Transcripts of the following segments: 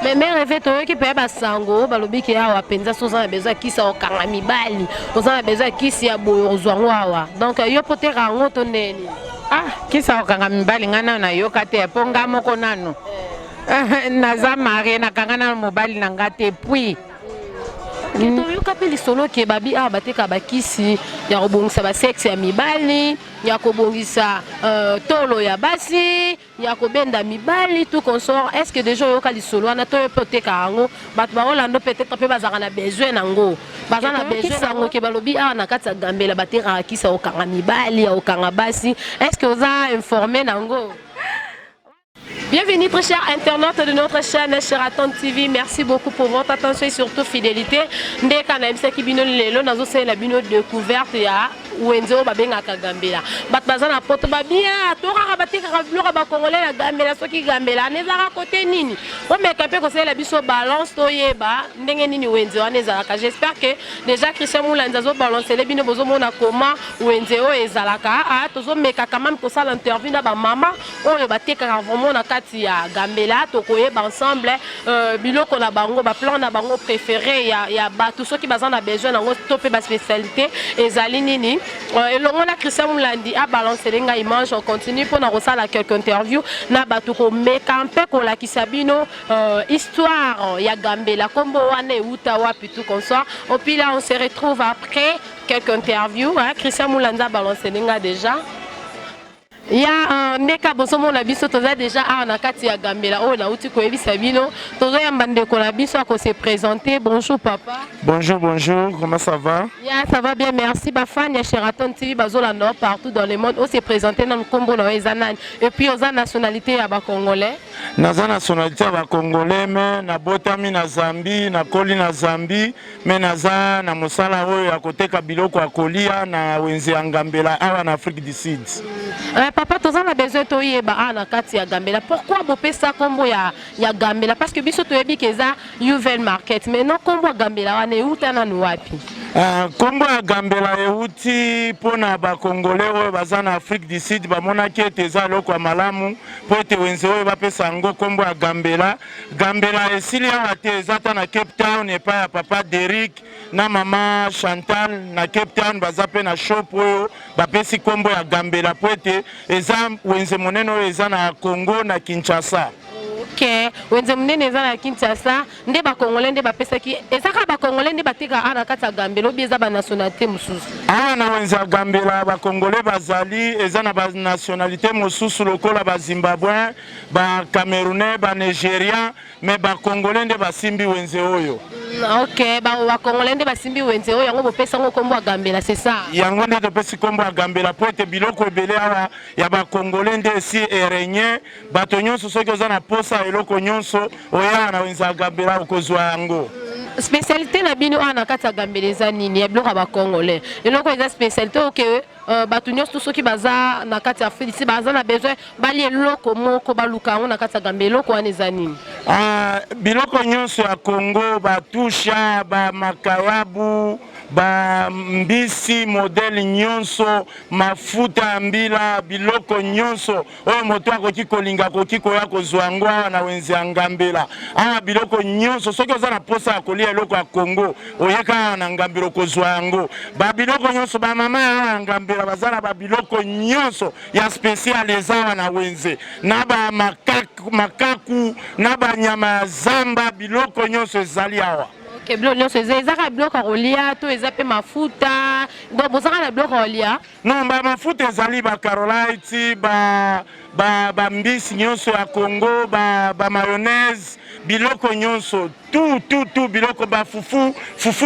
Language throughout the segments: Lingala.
Mais rêve toi qui peut pas sango balobi ki awa penza soza na besoin kisa okanga mibali oza na besoin kisi ya boyo ozwango awa donc yo potera ngo to neni kisa okanga mibali ngana na yo kate ponga moko nano naza mari na kanga na mobali na ngate puis toyoka mpe lisolo ke babi awa bateka bakisi ya kobongisa basexe ya mibali ya kobongisa tolo ya basi ya kobenda mibali tout consort. Est-ce que déjà oyoka lisolo wana to pe oteka yango bato baolando peut-être mpe bazaka na besoin nango baza na besoin nango ke balobi awa na kati ya gambela batekaka kisa okanga mibali ya okanga basi? Est-ce que oza informé nango? Bienvenue très chers internautes de notre chaîne Sheraton TV. Merci beaucoup pour votre attention et surtout fidélité. Ndeka na MSA Kibino lelo nazo se la bino découverte ya Wenzo babenga Gambela. Bat bazana poto babia to kaka batika ka bloka ba congolais ya Gambela soki Gambela nezaka côté nini. O meka pe ko se la biso balance to yeba ndenge nini Wenzo anezaka. J'espère que déjà Christian Moulanza zo balancer les bino bozo mona comment Wenzo ezalaka. Tozo meka quand même ko ça l'interview na ba mama oyo batika vraiment na kati ya Gambela to koyeba ensemble biloko na bango ba plan na bango préféré ya bato soki bazana besoin nango to pe ba spécialité ezali nini. Et l'on a Christian Moulandi a balancé les images. On continue pour nous ressortir quelques interviews. Na batuko mekampe ko la kisabino histoire ya Gambela kombo wane utawa plutôt comme ça. Et puis là on se retrouve après quelques interviews. Christian Moulandi a balancé les gars déjà. Ya neka bosomo na biso toza déjà na kati ya Gambela o na uti ko ebisa bino tozo ya mbande ko na biso ko se présenter. Bonjour papa. Bonjour, comment ça va? Ya ça va bien, merci. Ba fan ya Sheraton TV bazola no partout dans le monde. On s'est présenté dans le Congo na ezanani et puis oza nationalité ya ba congolais. Naza nationalité ya ba congolais mais na botami na Zambie, na koli na Zambie, mais naza na mosala oyo ya koteka biloko ya kolia na wenze ya Gambela awa na Afrique du Sud. Papa, tu as besoin de toi na kati ya Gambela. Pourquoi bopé ça combo ya Gambela? Parce que biso to yebi keza Yuvel Market. Mais non combo Gambela wane uta na nuapi. Combo ya Gambela euti pona ba congolais oyo baza na Afrique du Sud ba mona ki eteza loko ya malamu po ete wenze oyo bapesa ngo combo ya Gambela. Gambela esili awa te ezata na Cape Town epa ya papa Derrick na mama Chantal na Cape Town baza pe na shop oyo bapesi combo ya Gambela po ete eza wenze monene oyo eza na Congo na Kinshasa. Ok, wenze monene eza na Kinshasa nde ba congolais nde bapesa ki ezaka ba congolais nde batika ana kati ya Gambela obi eza ba nationalité mosusu. Na wenze ya Gambela ba congolais bazali eza na ba nationalité mosusu lokola ba Zimbabwe, ba Camerounais, ba Nigeria, mais ba congolais nde basimbi wenze oyo. Ok, ba congolais nde basimbi wenze oyo yango bopesa ngo kombo ya Gambela, c'est ça. Yango nde topesi kombo ya Gambela po ete biloko ebele awa ya ba congolais nde esi erenye bato nyonso soki oza na posa eloko nyonso oya na wenze ya Gambela okozwa yango. Spécialité na bino ana kati ya Gambela eza nini ya biloko ba congolais? Eloko eza spécialité ok bato nyonso soki baza na kati ya Afrique ici baza na besoin bali eloko moko baluka ngo na kati ya Gambela eloko wana eza nini? Biloko nyonso ya Congo batusha ba makayabu ba mbisi modèle nyonso mafuta ya mbila biloko nyonso oyo moto akoki kolinga koki koya kozwa ngo na wenze ya Gambela. Biloko nyonso soki oza na posa ya kolia eloko ya Congo oyeka na Gambela kozwa yango. Ba biloko nyonso ba mama ya Gambela baza na ba biloko nyonso ya spécial eza na wenze na ba makaku na ba nyama ya zamba biloko nyonso ezali awa. Ok, biloko nyonso ezaka biloko kolia to eza pe mafuta donc bozaka na biloko kolia? Non, ba mafuta ezali ba Carolite ba mbisi nyonso ya Congo ba mayonnaise biloko nyonso tout biloko ba fufu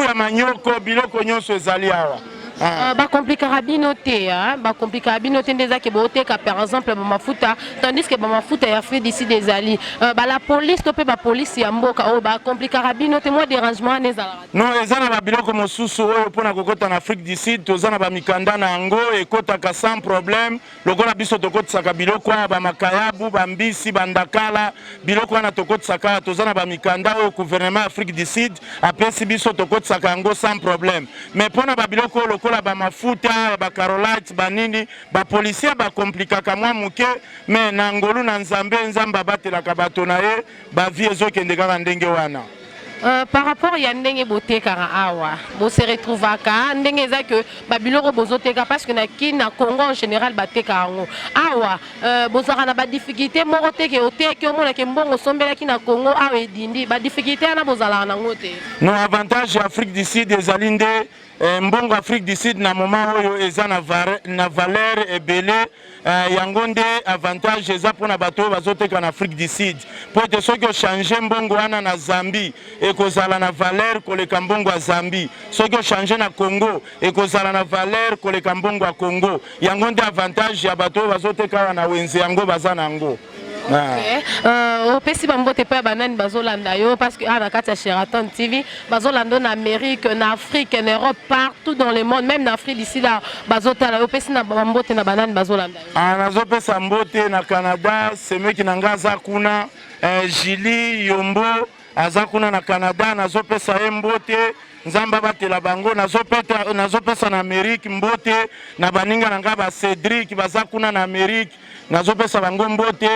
ya manyoko biloko nyonso ezali awa. Ba compliquera bino te ba compliquera bino te ndeza ke boteka par exemple ba mafuta tandis que ba mafuta ya fait d'ici des ali ba la police to pe ba police ya mboka o ba compliquera bino te moi dérangement nezala. Non, eza na ba biloko mosusu oyo pona kokota na Afrique du Sud toza na ba mikanda na ngo ekotaka sans problème lokola biso tokotisaka biloko ba makayabu ba mbisi ba ndakala biloko wana tokotisaka toza na ba mikanda oyo gouvernement Afrique du Sud apesi biso tokotisaka ngo sans problème mais pona ba biloko lokola ba mafuta ba carolite banini ba policier ba komplikaka mwa muke mais na ngolu na nzambe nzamba batelaka bato na ye ba vie ezokende kaka ndenge wana. Par rapport à Yandenge Botekara Awa, vous se retrouvez à Ndenge que Babiloro Bozoteka parce que na Congo en général Bateka Awa, Bozara ba difficulté moroteke oteke omona ke mbongo sombela ki na Congo awa edindi ba difficulté na bozala na ngote. No avantage Afrique du Sud ezalinde mbongo Afrique du Sud na moment oyo eza na valeur ebele yango nde avantage eza pona bato bazoteka na Afrique du Sud po ete soki ochange mbongo wana na Zambie ekozala na valeur koleka mbongo ya Zambie, soki ochange na Congo ekozala na valeur koleka mbongo ya Congo, yango nde avantage ya bato bazoteka na wenze yango baza nango. Au PC Bambote pas banane bazolanda yo parce que na kati ya Sheraton TV bazolanda en Amérique, en Afrique, en Europe, partout dans le monde, même en Afrique d'ici là bazotala au PC na Bambote na banane bazolanda yo. Nazopesa mbote na Canada, semeki nanga za kuna Jili Yombo azakuna na Canada, nazopesa mbote nzamba batela bango, nazopesa na Amérique mbote na baninga nanga ba Cédric bazakuna na Amérique nazopesa bango mbote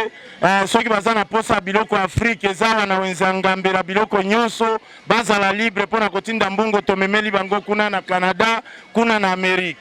soki baza na posa biloko Afrique ezala na wenza ngambela biloko nyonso bazala libre pona kotinda mbongo tomemeli bango kuna na Canada kuna na Amérique.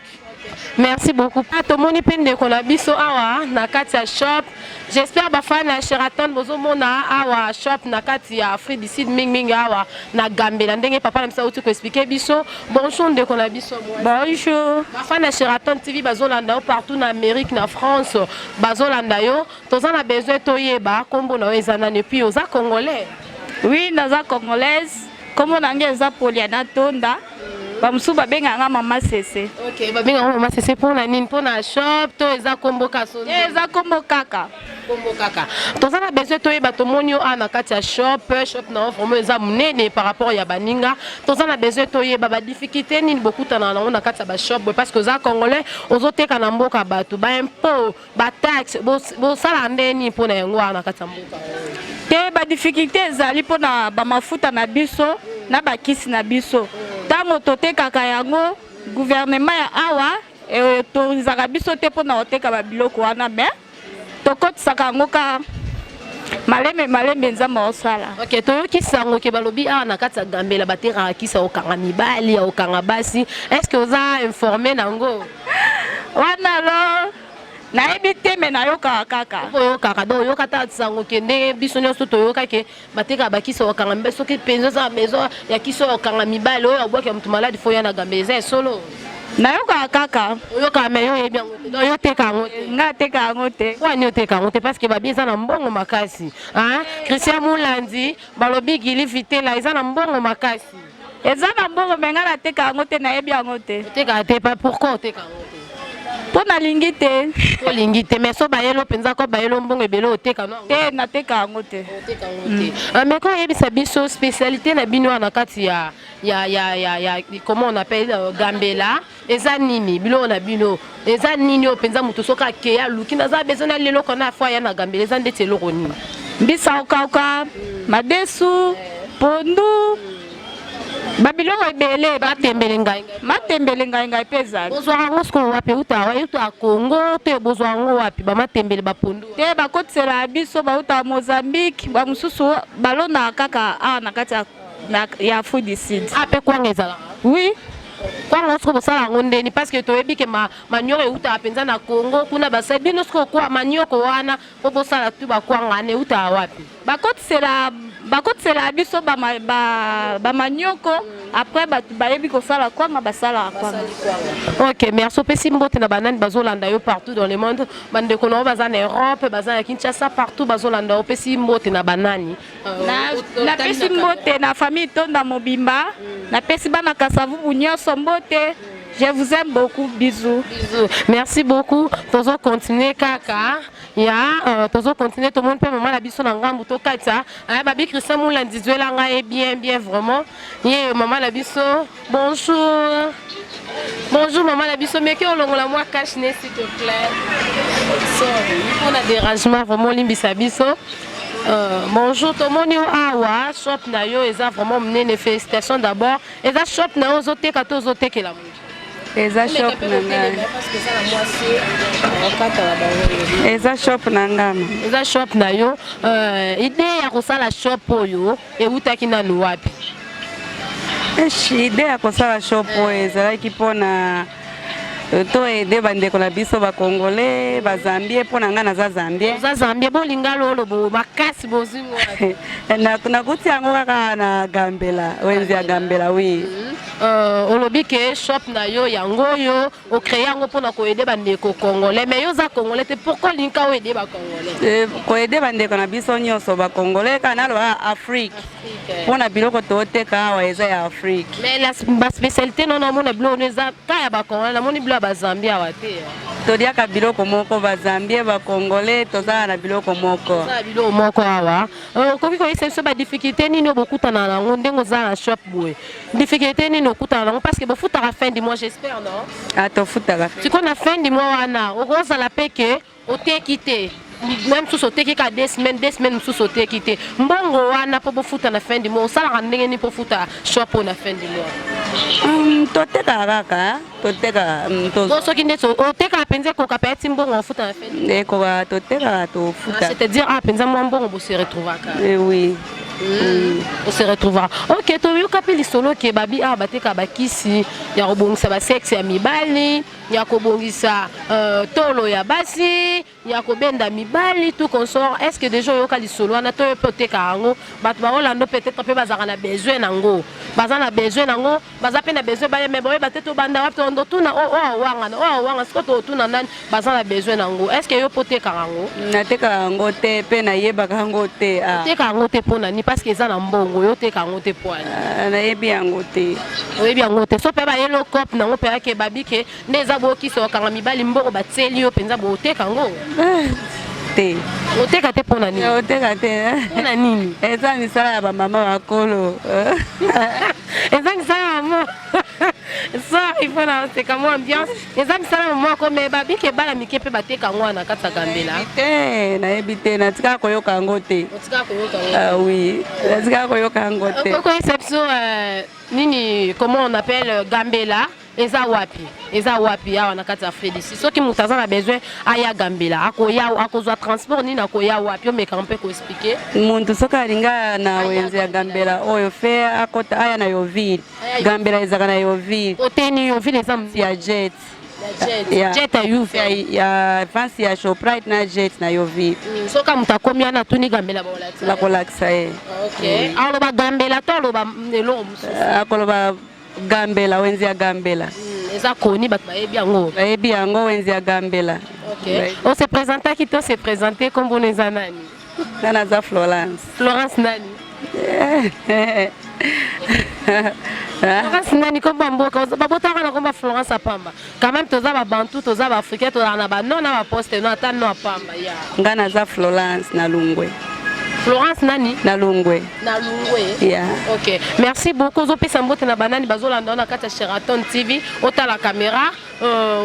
Merci beaucoup. Tomoni pende kola biso awa na kati ya shop. J'espère ba fan na Sheraton bozo mona awa shop na kati ya Afrique du Sud ming awa na Gambela ndenge papa na misa uti ko expliquer biso. Bonjour de kola biso. Bonjour. Ba fan na Sheraton TV bazolanda partout na Amérique na France bazolanda yo. Toza na besoin toyeba kombo na ezana ne puis oza congolais. Oui, naza congolaise. Comme on a ngeza Poliana Tonda. Bamsu babenganga mama sese. OK, babenganga mama sese pour la nine pour na shop to eza kombo kaso. Eza kombo kaka. Kombo kaka. Toza na besoin to yeba to monio ana kati ya shop na vraiment eza munene par rapport ya baninga. Toza na besoin to yeba ba difficulté nini bokuta na kati ya ba shop parce que za congolais ozoteka na mboka bato ba impôt ba taxe bo sala ndeni pour na yango ana kati ya mboka. Te ba difficulté ezali pona ba mafuta na biso na ba kisi na biso. Tango totekaka yango gouvernement ya awa autorisaka biso te pona oteka ba biloko wana mais tokotisaka yango ka malembe nzamba osala. OK, toyoki sango ke balobi awa na kati ya Gambela bateka kisa okanga mibali ya okanga basi. Est-ce que vous avez informé nango? Wana lo na ebite me na yoka kaka. Oyo kaka do yoka ta sango ke ndenge biso nyonso toyoka ke bateka bakisa okanga mibali soki penzo za maison ya kiso okanga mibali oyo abwaki mutu malade fo ya na Gambela solo. Na yoka kaka. Oyoka me yo ebia ngote. Yo teka ngote. Nga teka ngote. Kwa ni oteka ngote parce que ba bien za na mbongo makasi. Hein? Christian Moulandi balobi gili vitela eza na mbongo makasi. Eza na mbongo menga na teka ngote na ebia ngote. Teka te pas pourquoi teka ngote. Pona lingite. Po lingite mais so bayelo penza ko bayelo mbongo ebele oteka no. Te na teka ngote. Oteka ngote. Mais quand yebisa biso spécialité na bino na kati ya comment on appelle Gambela eza nini bilo na bino eza nini openza mutu soka ke ya lukina za besoin lelo kona fois ya na Gambela eza ndete loko nini mbisa okauka madesu pondu babiloko ebele matembele ngai peza bozwa ngo sko wapi uta Congo te bozwa ngo wapi ba matembele bapondu te bakotisela biso bauta Mozambique ba mususu balona kaka na kati ya Afrique du Sud. Ape kwanga ezala. Oui. Kwanga osko bosala ngondeni parce que toyebi ke manyoko euta apenza na Congo kuna basa bino sko kwa manyoko wana bosala tu bakwanga ne uta wapi. Bakotisela biso ba manyoko après bayebi kosala kwanga basala kwanga. OK, merci pesi mbote na banane bazolanda yo partout dans le monde. Bande kono baza na Europe, baza na Kinshasa partout bazolanda yo pesi mbote na banani. Na pesi mbote na famille Tonda Mobimba, na pesi bana Kasavu bunyoso mbote. Je vous aime beaucoup, bisous. Bisous. Merci beaucoup. Tozo continuer kaka. Ya, tozo continuer tout le monde peut maman la biso na ngambu to kata. Ah babi Christian Moulandi Zuela nga est bien vraiment. Yé maman la biso. Bonjour. Bonjour maman la biso, mais que on la moi cache s'il te plaît. Sorry. On a dérangement vraiment limbisa biso. Bonjour tout le monde awa shop na yo eza vraiment menene félicitations d'abord. Eza shop na yo zote kato zote ke la eza shop na ngai eza shop na ngama eza shop na yo idée ya kosala shop oyo eutaki nanu wapi? idée ya kosala shop oyo ezalaki mpona to ede bandeko na biso bakongole bazambie mpo na ngai naza zambie. Oza zambie bolinga lolo makasi bozingo nakuti yango kaka na Gambela wenze ya Gambela wi. Olobi ke shop na yo yango oyo ocréé yango mpona koede bandeko congolais mais yo za congolais te pourquoi linka oede bacongolais? Koede bandeko na biso nyonso bacongolais kana naloba Afrique mpona biloko tooteka awa eza ya Afrique. Mais baspécialité non namona biloko eza ka ya bacongolais namoni biloko bazambie awa te. Todiaka biloko moko bazambie bacongolais tozala na biloko moko. Tozala biloko moko awa. Okoki koyebisa biso badifficulté nini okutana nango ndenge oza na shop boye? Difficulté nini okutana nango parce que bofutaka fin du mois j'espère non? Ah tofutaka. Sikoyo na fin du mois wana okozala mpe ke oteki te. Même sous sauter qu'à 2 semaines sous sauter quitter. Mbongo wana po bofuta na fin du mois. Ça la ndenge ni po futa shop na fin du mois. Toteka kaka, toteka to soki ndeto oteka penza ko kapeti mbongo futa na fin du mois. Ko toteka to futa. C'est-à-dire penza mbongo bo se retrouver ka. Oui. On se retrouvera. Ok, to yo kapeli solo ke babi a bateka bakisi ya robongisa ba sexe ya mibali, ya kobongisa tolo ya basi, ya kobenda mibali tout consort. Est-ce que déjà yo kali solo na to poteka ngo bat ba Holando peut-être pe bazaka na besoin nango. Bazana besoin nango, bazape na besoin ba mais boye bateto banda wapi ndo tuna wanga siko to tuna nani bazana besoin nango. Est-ce que yo poteka ngo? Na teka ngo te pe na yeba ngo te a. Teka ngo te pona ni parce que ça na mbongo yo teka ngo te poani. Na yebi yango te. Oyebi yango te. So pe ba yelo cop nango pe ke babi ke neza bo kiso kanga mibali mbongo batseli yo penza bo teka ngo. Te. Oteka te pona nini? Oteka te. Pona nini? Eza misala ya ba mama bakolo. Eza misala ya mama. Ça il faut na c'est comme ambiance. Eza misala ya mama comme babi ke bala mikepe bateka ngo na kata Gambela. Te, na yebi te na tika koyoka ngo te. Otika koyoka ngo. Ah oui. Na tika koyoka ngo te. Pourquoi exception nini comment on appelle Gambela? Eza wapi awa na kati ya Félix soki mutu aza na besoin aya Gambela akozwa transport nini akoya wapi omeka mpe ko expliquer muntu soki alinga na wenze ya Gambela oyo fe akota aya na Yoville Gambela ezaka na Yoville oteni Yoville eza ya jet jet ya youth ya fancy ya Shoprite na jet na Yoville soka mutu akomi ana tuni Gambela bakolakisa ye ok aloba Gambela to aloba eloko mosusu akoloba Gambela wenze ya Gambela eza koni bato bayebi yango wenze ya Gambela. Ok. On se présente qui to se présenter comme bon eza nani? Nana za Florence. Florence nani? Florence nani comme mboka babotaka na komba Florence apamba. Quand même toza ba bantu toza ba africain toza na ba non na ba poste no ata no apamba ya. Ngana za Florence na Lungwe. Florence nani? Na Lungwe. Na Lungwe. Yeah. Ok. Merci beaucoup. Zopesa mbote na banani bazolanda na kata Sheraton TV. Ota la caméra.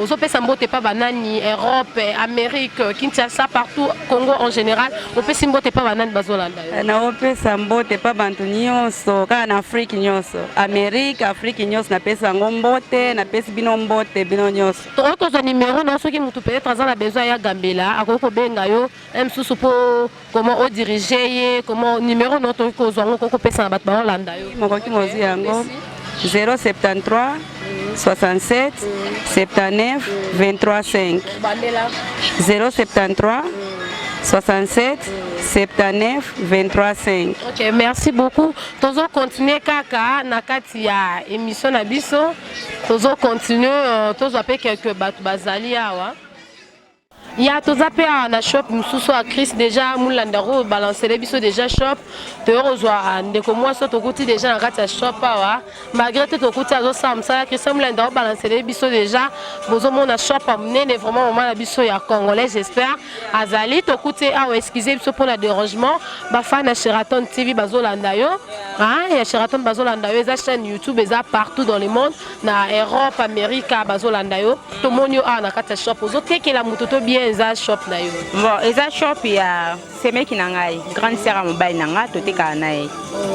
Zopesa mbote pa banani Europe, Amérique, Kinshasa partout, Congo en général. Opesa mbote pa banani bazolanda. Na opesa mbote pa bantu nyonso ka na Afrique nyonso. Amérique, Afrique nyonso na pesa ngombote, na pesa bino mbote bino nyonso. To zo numéro na soki mutu peut-être azana besoin ya Gambela, akoko benga yo, msusu po comment au diriger, comment numéro notre cause on ko pesa na bat ba Holanda yo. Mokoki mozi yango 073 67 79 23 5 073 67 79 23 5. Ok, merci beaucoup. Tozo continuer kaka na kati ya émission na biso. Tozo continuer tozo appeler quelques batu bazali awa. Ya tozape na shop mususu a Chris déjà mulandaro balancer les biso déjà shop te rozwa ndeko moi so tokuti déjà na kati ya shop awa malgré tout tokuti azo samsa Chris mulandaro balancer les biso déjà bozo mona shop amnene vraiment moment na biso ya congolais j'espère azali tokuti awa excusez biso pour le dérangement ba fan na Sheraton TV bazolanda yo Ah, ya Sheraton bazolanda yo eza chaîne YouTube eza partout dans le monde na Europe, Amérique bazolanda yo. To monyo a na kata shop ozotekela mutu to bien eza shop na yo. Bon, eza shop ya semeki na ngai, grande sœur mobile na nga toteka na ye.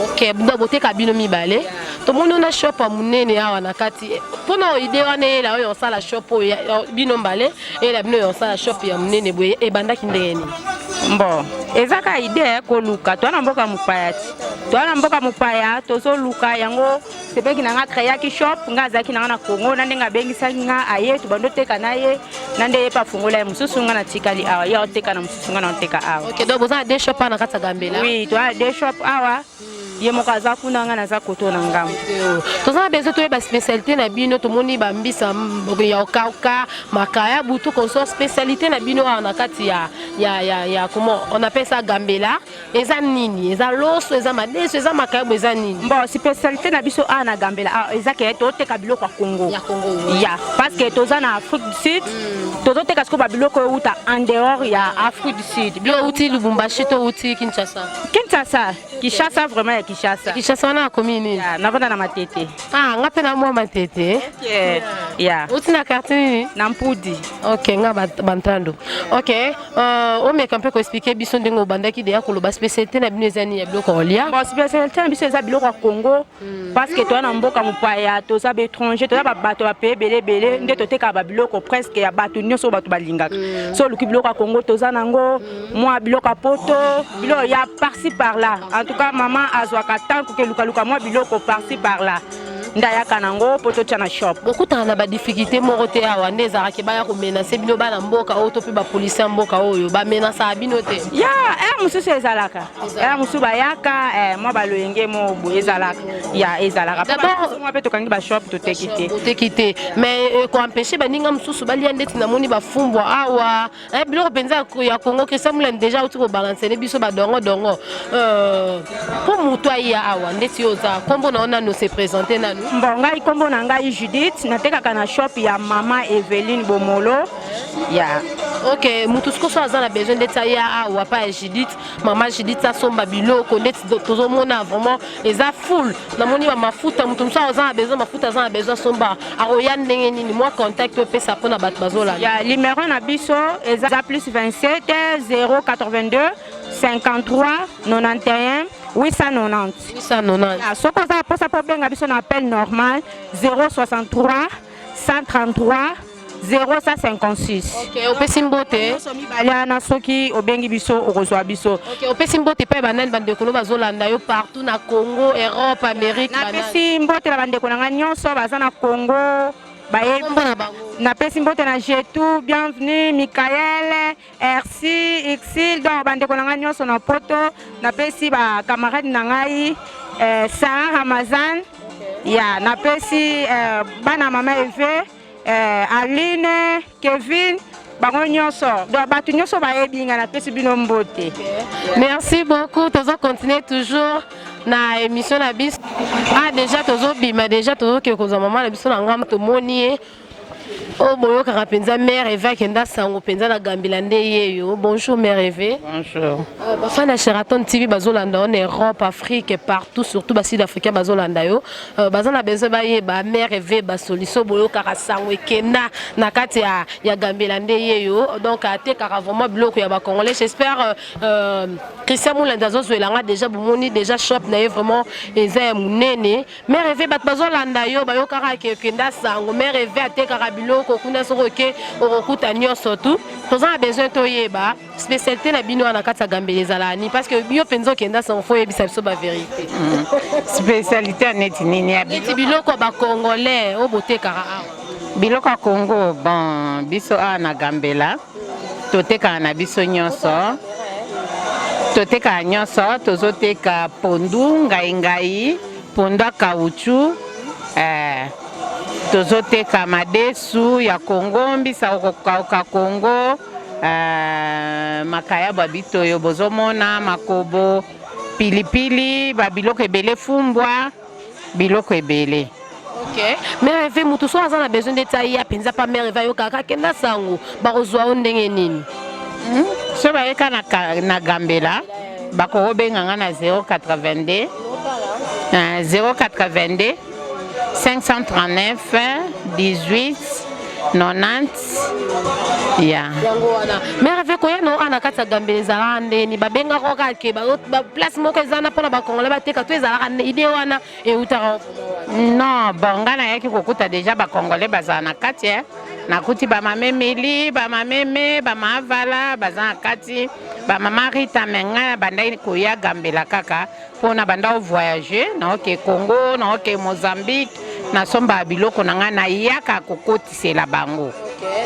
OK, ndo boteka bino mibale. To monyo na shop munene awa na kati. Pona idée wana ela yo sala shop bino mbale ela bino yo sala shop ya munene boye ebandaki ndeni. Bon, ezaka idée ko luka to na mboka mupaya ti. To na mboka mupaya tozo luka yango sebeki na nga créer ki shop nga zaki na Congo na ndenga bengisa nga aye to bando teka na ye na nde pa fungola mususu nga na tikali awa ya teka na mususu nga na teka awa. OK, donc boza des shop na kata Gambela. Oui, to a des shop awa. Ye mokaza kuna nga na za koto na ngambo. Toza bezo to ba spécialité na bino to moni ba mbisa ya okauka makaya butu konso spécialité na bino na kati ya comment on appelle ça Gambela eza nini eza loso eza madeso eza makaya eza nini. Bon, spécialité na biso na Gambela eza ke to teka biloko ya Congo. Ya Congo. Ya, parce que toza na Afrique du Sud. Tozo teka sko ba biloko uta en dehors ya Afrique du Sud. Bilo uti Lubumbashi to uti Kinshasa. Kinshasa vraiment ya Kinshasa. Kinshasa na commune. Ya, na vanda na Matete. Ah, ngape na mwa Matete. Ya. Uti na quartier na Mpudi. OK, nga bantando. OK, o me kampe ko expliquer biso ndengo bandaki de ya koloba spécialité na bino ezani ya biloko olia. Bon, spécialité na biso eza biloko ya Congo parce que to na mboka mupaya toza ba étranger toza ba bato ba paye belé nde toteka ba biloko presque ya bato nyonso bato balingaka. So luki biloko ya Congo toza nango mwa biloko ya poto biloko ya par-ci par-là. En tout cas maman azwaka tanko ke luka mwa biloko par-ci par-là. Ndaya kanango poto tchana shop. Beaucoup na ba difficulté moko te awa ndeza ke baya ko menacer bino bana mboka o to pe ba police mboka oyo ba menacer bino te. Ya, mususu ezalaka. Mususu bayaka mwa baloyenge mo bo ezalaka. Ya ezalaka. D'abord moi pe to kangi ba shop to tekite. Tekite. Mais ko empêcher ba ninga mususu ba lia ndeti na moni ba fumbwa awa. Biloko penza ya Congo que ça mulen déjà uti ko balancer ne biso ba dongo. Pour muto ya awa ndeti oza kombo na ona no se présenter na Bon, ngai kombo na ngai Judith, natekaka na shop ya mama Eveline Bomolo. Ya. OK, mutusko so azana besoin d'être ya awa pa Judith, mama Judith asomba biloko ndeti tozo mona vraiment eza full. Na moni ba mafuta mutu so azana besoin mafuta azana besoin somba. Aroya ndenge nini moi contact pe sa pona bat bazola. Ya, numéro na biso eza plus 27 082 53 91 890. 890. Ce qu'on a pour ça pour bien biso na appel normal 063 133 0156. OK, opesi mbote. Bala na soki obengi biso okozwa biso. OK, opesi mbote pe banani bandeko no bazolanda yo partout na Congo, Europe, Amérique. Na pesi mbote na bandeko na nyonso baza na Congo. Na pesi mbote na Jetou, bienvenue Michael, RC, Exil, donc bandeko na nyonso na poto, na pesi ba camarade na ngai Sarah Ramazan, ya na pesi bana mama Eve, Aline, Kevin, bango nyonso, donc batu nyonso ba ebinga na pesi bino mbote. Merci beaucoup, tozo continuer toujours na émission na bis. Ah déjà tozo bima déjà tozo ke koza mama na biso na ngam to moni oh boyo kaka penza mère Eva kenda sango penza na Gambela nde yeyo. Bonjour mère Eva. Bonjour. Bafana Sheraton TV bazolanda en Europe, Afrique partout surtout ba sud-africain bazolanda yo. Bazana bezo ba ye ba mère Eva ba soliso boyo kaka sango kenda na kati ya Gambela nde yeyo. Donc ate kaka vraiment biloko ya ba congolais. J'espère Christian Moulanda zozwelanga déjà bomoni déjà shop na ye vraiment eza munene. Mère Eva bat bazolanda yo ba yo kaka kenda sango mère Eva ate kaka biloko kuna soroke orokuta nyonso tout. Toza besoin to yeba spécialité na bino na kati ya Gambela ezalani parce que bio penzo kenda sango fo yebisa biso ba vérité. Spécialité neti nini ya biloko ba congolais o bote kara awa. Biloko ya Congo bon biso na Gambela toteka na biso nyonso. Toteka nyonso tozoteka pondu ngai pondu kauchu tozoteka madesu ya Congo mbisa okokauka Congo makaya babitoyo bozomona makobo pilipili babiloko ebele fumbwa biloko ebele. OK, mère Eva mutu so azana besoin de tailler penza pa mère Eva yo kaka kenda sango bakozwa ondenge nini. So bayeka na Gambela bako benga nga na 082 082 539 18 90 ya yango wana mère ve koya no ana kati ya Gambela ezalaka ndeni babengaka kake place moko eza na mpona bakongole bateka to ezalaka nde ide wana eutaka non bon nga nayaki kokuta deja bakongole bazala na kati nakuti bamame mili bamameme bamaavala baza na kati bamama rita menga bandaki koya Gambela kaka mpona banda ovoyage naoke Congo naoke Mozambique nasomba biloko na nga nayaka kokotisela bango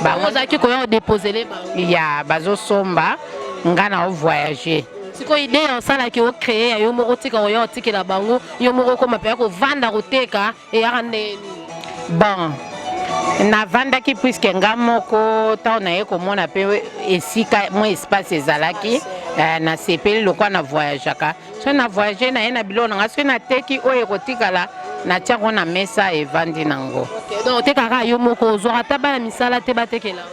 bango ozalaki koya odepozele bango ya bazosomba nga na ovoyage siko ide osalaki ocreye ya yo moko tika oya otikela bango yo moko okoma mpe ya kovanda koteka eyaka ndeni bon navandaki puiske nga moko ntango naye komona mpe esika mwa espace ezalaki nasepeli lokwa na voyageaka so na voyage naye na biloko nanga soki nateki oyo ekotikala natiako na mesa evandi nango donc otekaka yo moko ozwaka ata bana misala te batekela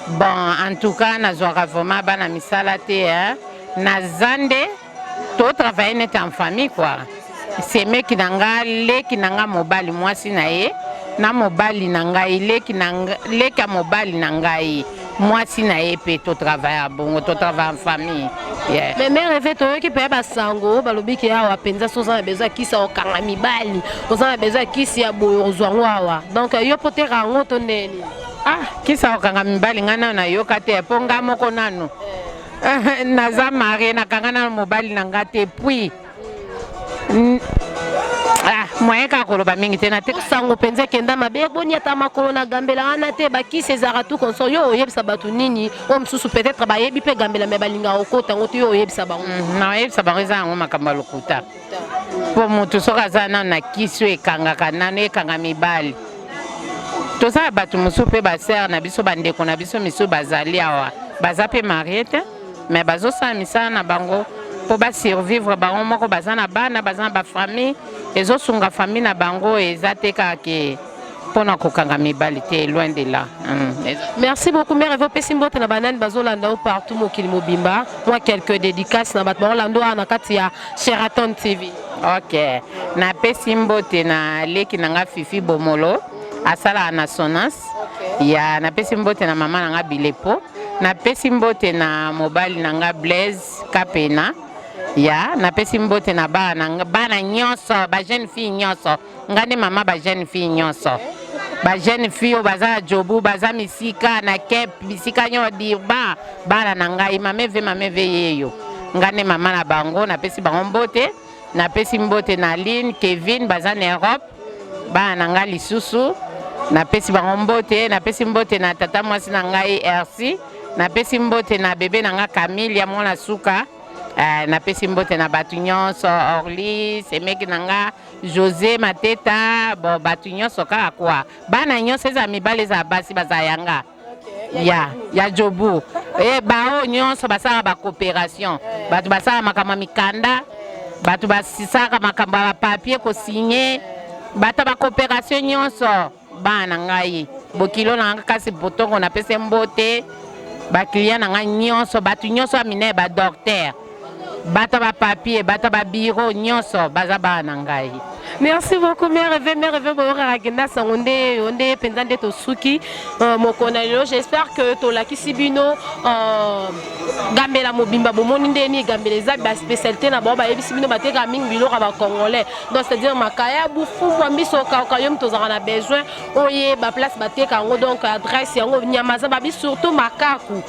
bon en tout cas nazwaka vraiment bana misala te naza nde totravaille nete en famille quoi semeki na nga leki na nga mobali mwasi na ye na mobali na ngai leki ya mobali na ngai mwasi na ye mpe totravaille bongo totravaille en famille mais mère efe toyoki mpe basango balobiki awa mpenza so oza na besoin ya kisi ya kokanga mibali oza na besoin ya kisi ya boye ozwango awa donc yo mpo teka yango to ndeni kisi ya kokanga mibali ngai nano nayoka te mpo ngai moko nano naza marie nakanga nano mobali na ngai te puis moyen kaka koloba mingi te na te sango mpenza ekenda mabe eboni ata makolo na Gambela wana te bakisi ezalaka tu konso yo oyebisa bato nini oyo mosusu peut-être bayebi mpe Gambela me balingaka okota yango te yo oyebisa bango naoyebisa bango eza yango makambo ya lokuta mpo motu soki aza nano na kisi oyo ekangaka nano ekanga mibali tozala bato mosusu mpe basere na biso bandeko na biso misusu bazali awa baza mpe marie te me bazosala misala na bango mpo basurvivre bango moko baza na bana baza na bafamille ezosunga famille na bango eza te kaka mpona kokanga mibali te loin de là. Merci beaucoup mère evo pesi mbote na banani bazolanda o partout mokili mobimba moi quelques dédicaces na bato baolanda na kati ya Sheraton TV. Ok napesi mbote na leki na nga Fifi Bomolo asalaka na Sonas ya napesi mbote na mama na nga Bilepo napesi mbote na mobali na nga Blaise Kapena ya napesi mbote na bana nyonso ba jeune fille nyonso ngande mama ba jeune fille nyonso ba jeune fille o baza jobu baza misika na kep misika nyo dirba bana na ngai mameve yeyo ngande mama na bango napesi bango mbote napesi mbote na Aline Kevin baza na Europe bana na ngai lisusu napesi bango mbote napesi mbote na tata mwasi na ngai RC napesi mbote na bebe na nga Camille ya mwana suka napesi mbote na batu nyonso Orly semeki na nga José Mateta bo batu nyonso kaka kwa bana nyonso eza mibale eza basi baza yanga ya jobu bao nyonso basala ba coopération batu basala makambo mikanda batu basisaka makambo ya papier ko signer bata ba coopération nyonso bana ngai bokilo na nga kasi botongo napesi mbote ba client na nga nyonso batu nyonso amine ba docteur bata ba papier bata ba bureau nyonso baza bana ngai. Merci beaucoup mère Eve boyoka kenda sangonde onde penza nde tosuki mokona lelo j'espère que tolakisi bino Gambela mobimba bomoni ndeni Gambela eza ba spécialité na ba yebisi bino bateka mingi biloko ba congolais donc c'est à dire makaya bufu mbiso ka yom tozaka na besoin oye ba place bateka ngo donc adresse yango nyamaza babi surtout makaku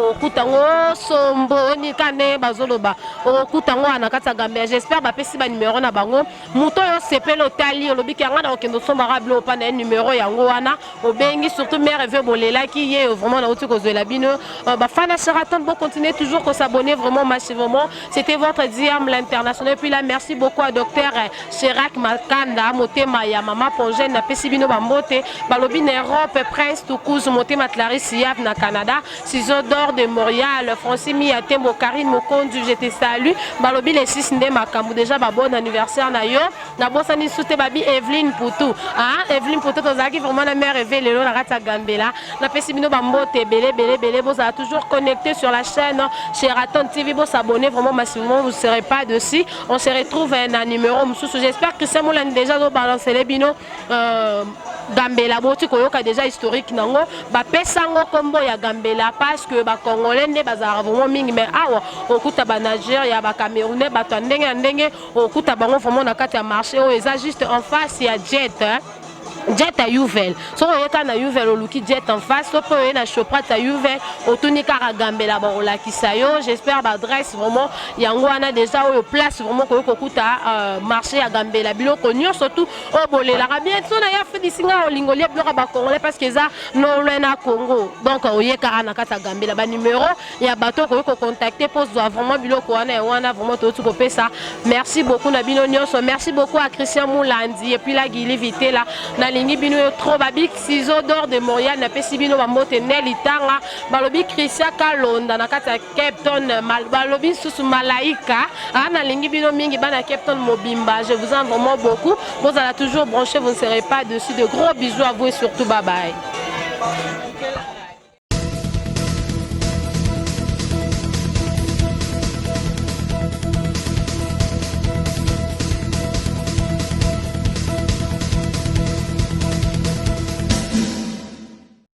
okutango sombo ni kane bazoloba okutango ana kata Gambela j'espère ba pesi ba numéro na bango muto yo sepelo tali olobiki anga na okendo somba rablo pa na numéro yango wana obengi surtout mère Eve bolela ki ye vraiment na uti kozela bino ba fana Sheraton bon continuer toujours ko s'abonner vraiment massivement c'était votre Diam l'international puis là merci beaucoup à docteur Chirac Makanda motema ya mama Pongène na pesi bino bambote balobi na Europe Prince Toukouz motema Clarisse Yav na Canada Ciseaux d'or de Montréal Francimi Atembo Karine Mokondu je te salue balobi les 6 nde makambu déjà ba bon anniversaire na yo na bosani soute babi Evelyne Poutou. Ah, Evelyne Poutou tozaki vraiment la mère rêvée lelo na kata Gambela. Na pesi bino ba mbote belé vous êtes toujours connecté sur la chaîne Sheraton TV, vous s'abonner vraiment massivement, vous ne serez pas dessus. On se retrouve un numéro. J'espère que c'est moi déjà balancé les bino Gambela boti koyoka déjà historique nango ba pesango kombo ya Gambela parce que ba congolais ne bazara vraiment mingi mais awa okuta ba Niger ya ba Camerounais ba ndenge okuta bango vraiment na kati ya marché o eza juste en face ya Jet Jet à Youvel. So on na Youvel au Luki Jet en face. So peut na Choprat à Youvel. Au Tunika Gambela bon la Kisayo. J'espère l'adresse vraiment. Yango ana déjà au place vraiment ko kokuta marché à Gambela. Bilo konyo surtout au bolé la bien. So na ya fait disinga au lingolia bloka ba congolais parce que ça non loin na Congo. Donc au yeka ana kata Gambela ba numéro ya bateau ko contacter pour vraiment bilo ko ana wana vraiment tout ko pesa. Merci beaucoup na bino nyonso. Merci beaucoup à Christian Moulandi et puis la Guili Vité là. Lingi bino trop babik ciseaux d'or de Montréal na pesi bino ba mote Nelly Tanga balobi Christian Kalonda na kata Cape Town balobi susu Malaika ana lingi bino mingi bana Cape Town Mobimba. Je vous en vraiment beaucoup. Vous allez toujours brancher, vous ne serez pas dessus. De gros bisous à vous et surtout bye bye.